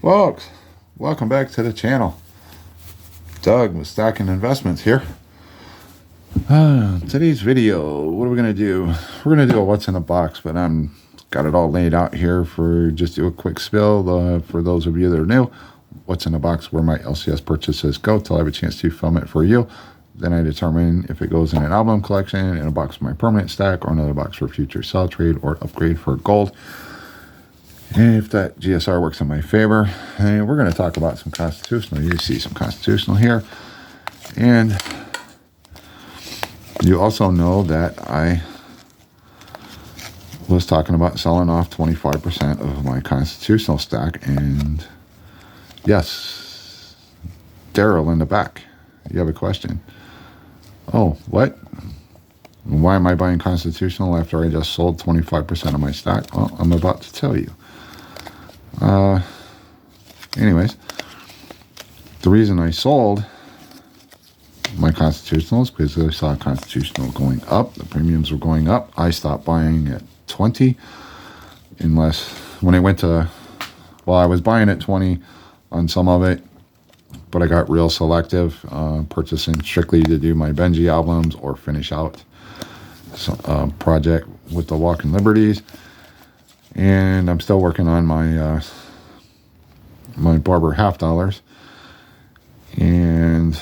Folks, welcome back to the channel. Doug with Stacking Investments here. Today's video, what are we going to do? We're going to do a what's in the box, but I'm got it all laid out here for just do a quick spill. For those of you that are new, what's in the box, where my LCS purchases go till I have a chance to film it for you. Then I determine if it goes in an album collection, in a box for my permanent stack, or another box for future sell, trade, or upgrade for gold. And if that GSR works in my favor, and we're going to talk about some constitutional. You see some constitutional here. And you also know that I was talking about selling off 25% of my constitutional stack. And yes, Daryl in the back, you have a question. Oh, what? Why am I buying constitutional after I just sold 25% of my stack? Well, I'm about to tell you. Anyways, the reason I sold my constitutional is because I saw constitutional going up. The premiums were going up. I stopped buying at 20 unless when it went to, well, I was buying at 20 on some of it, but I got real selective, purchasing strictly to do my Benji albums or finish out some project with the Walking Liberties. And I'm still working on my my Barber half dollars. And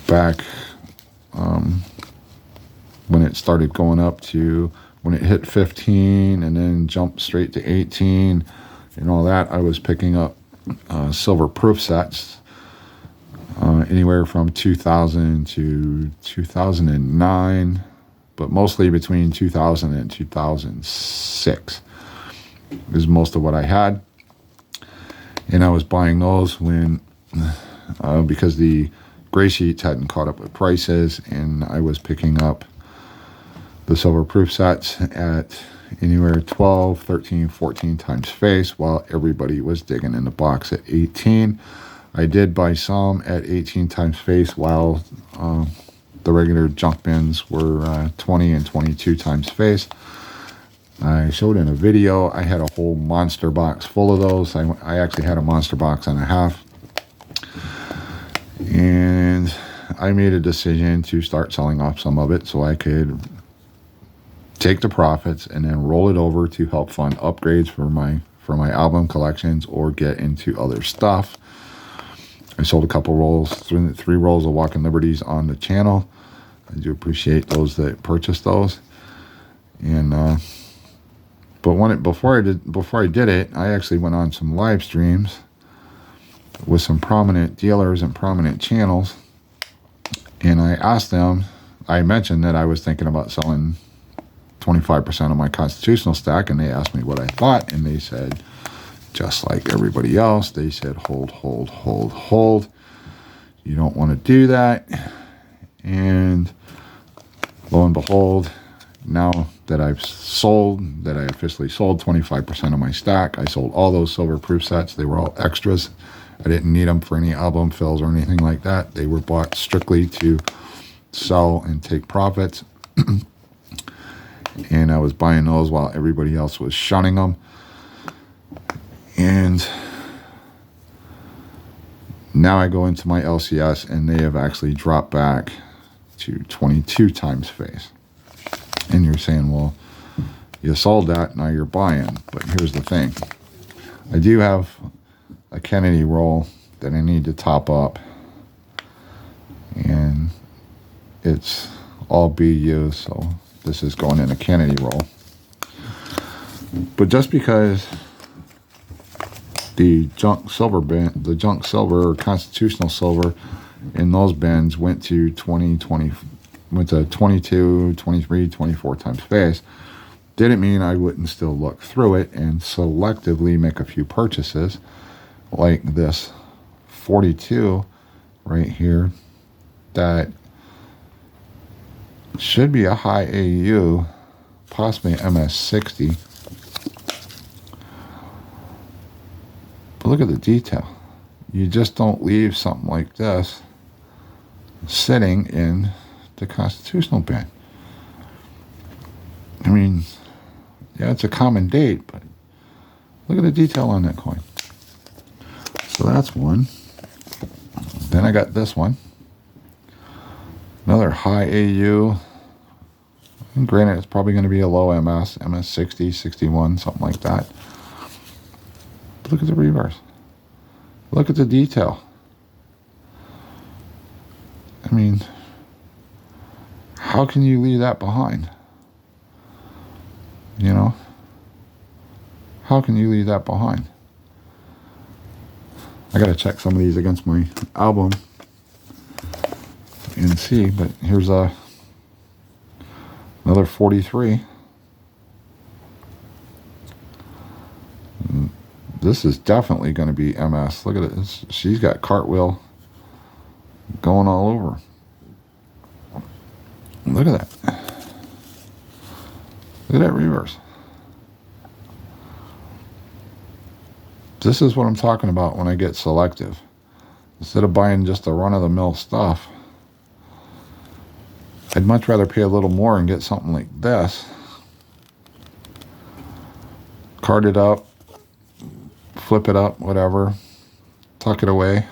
back when it started going up to, when it hit 15 and then jumped straight to 18 and all that, I was picking up silver proof sets anywhere from 2000 to 2009. But mostly between 2000 and 2006 is most of what I had. And I was buying those when, because the gray sheets hadn't caught up with prices, and I was picking up the silver proof sets at anywhere 12, 13, 14 times face while everybody was digging in the box at 18. I did buy some at 18 times face while the regular junk bins were 20 and 22 times face. I showed in a video, I had a whole monster box full of those. I actually had a monster box and a half. And I made a decision to start selling off some of it so I could take the profits and then roll it over to help fund upgrades for my album collections or get into other stuff. I sold a couple rolls, three rolls of Walking Liberties on the channel. I do appreciate those that purchased those. And but before I did it, I actually went on some live streams with some prominent dealers and prominent channels, and I asked them. I mentioned that I was thinking about selling 25% of my constitutional stack, and they asked me what I thought, and they said, just like everybody else, they said, hold, hold, hold, hold. You don't want to do that. And lo and behold, now that I officially sold 25% of my stack, I sold all those silver proof sets. They were all extras. I didn't need them for any album fills or anything like that. They were bought strictly to sell and take profits. And I was buying those while everybody else was shunning them. And now I go into my LCS and they have actually dropped back to 22 times face. And you're saying, well, you sold that, now you're buying. But here's the thing. I do have a Kennedy roll that I need to top up. And it's all BU, so this is going in a Kennedy roll. But just because the junk silver bin, the junk silver or constitutional silver in those bins went to 22, 23, 24 times face, didn't mean I wouldn't still look through it and selectively make a few purchases like this 42 right here that should be a high AU, possibly MS60. But look at the detail. You just don't leave something like this sitting in the constitutional bin. I mean, yeah, it's a common date, but Look at the detail on that coin. So that's one. Then I got this one. Another high AU. And granted, it's probably going to be a low MS 60, 61, something like that. But look at the reverse. Look at the detail. I mean, how can you leave that behind? You know? How can you leave that behind? I got to check some of these against my album and see, but here's another 43. This is definitely going to be MS. Look at it. She's got cartwheel going all over. Look at that. Look at that reverse. This is what I'm talking about when I get selective. Instead of buying just the run-of-the-mill stuff, I'd much rather pay a little more and get something like this. Card it up, flip it up, whatever, tuck it away.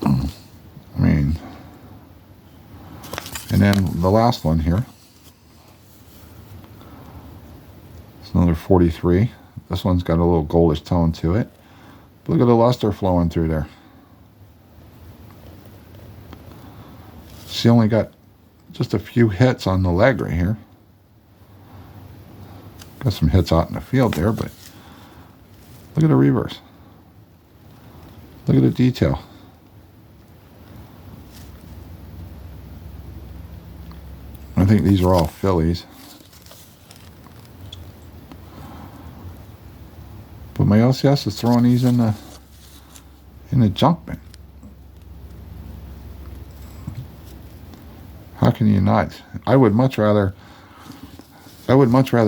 I mean, and then the last one here. It's another 43. This one's got a little goldish tone to it. But look at the luster flowing through there. She only got just a few hits on the leg right here. Got some hits out in the field there, but look at the reverse. Look at the detail. I think these are all fillies. But my LCS is throwing these in the junk bin. How can you not? I would much rather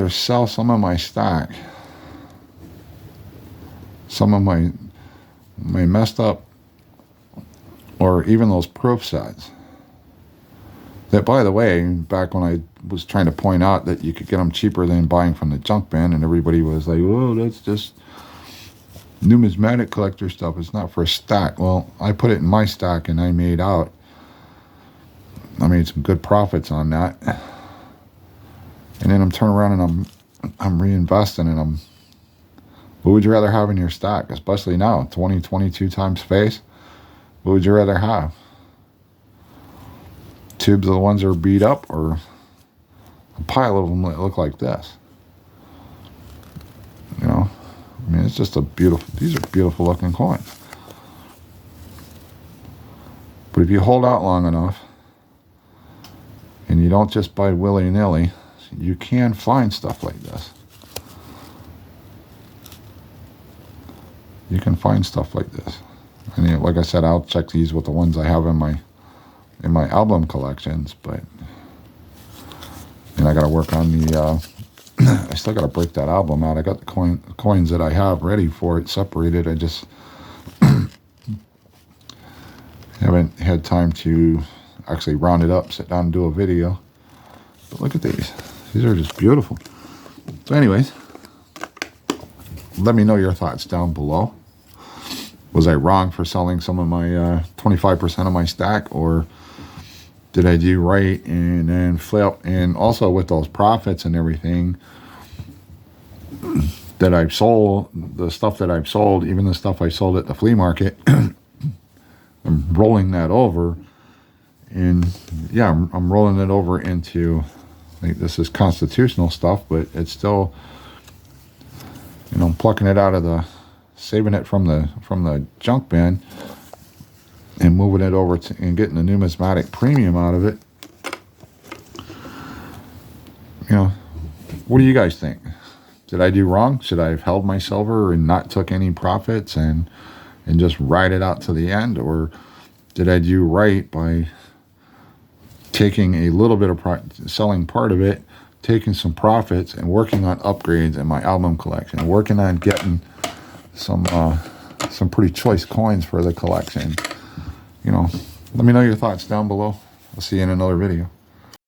sell some of my stock, some of my messed up, or even those proof sets. That, by the way, back when I was trying to point out that you could get them cheaper than buying from the junk bin, and everybody was like, "Whoa, that's just numismatic collector stuff. It's not for stock." Well, I put it in my stock, and I made some good profits on that. And then I'm turning around and I'm reinvesting in them. What would you rather have in your stock, especially now, 20, 22 times face? What would you rather have? Tubes of the ones that are beat up, or a pile of them that look like this? You know, I mean, it's just these are beautiful looking coins. But if you hold out long enough, and you don't just buy willy-nilly, you can find stuff like this. You can find stuff like this. And like I said, I'll check these with the ones I have in my album collections, but I got to work on the I still got to break that album out. I got the coins that I have ready for it separated. I just haven't had time to actually round it up, sit down and do a video. But look at these. These are just beautiful. So anyways, let me know your thoughts down below. Was I wrong for selling some of my 25% of my stack, or did I do right and then flip? And also with those profits and everything that I've sold, the stuff that I've sold, even the stuff I sold at the flea market, I'm rolling that over. And yeah, I'm rolling it over into, I think this is constitutional stuff, but it's still, I'm plucking it out of saving it from the junk bin and moving it over to, and getting the numismatic premium out of it. What do you guys think? Did I do wrong? Should I have held my silver and not took any profits and just ride it out to the end? Or did I do right by taking a little bit of selling part of it, taking some profits, and working on upgrades in my album collection, working on getting some pretty choice coins for the collection? Let me know your thoughts down below. I'll see you in another video.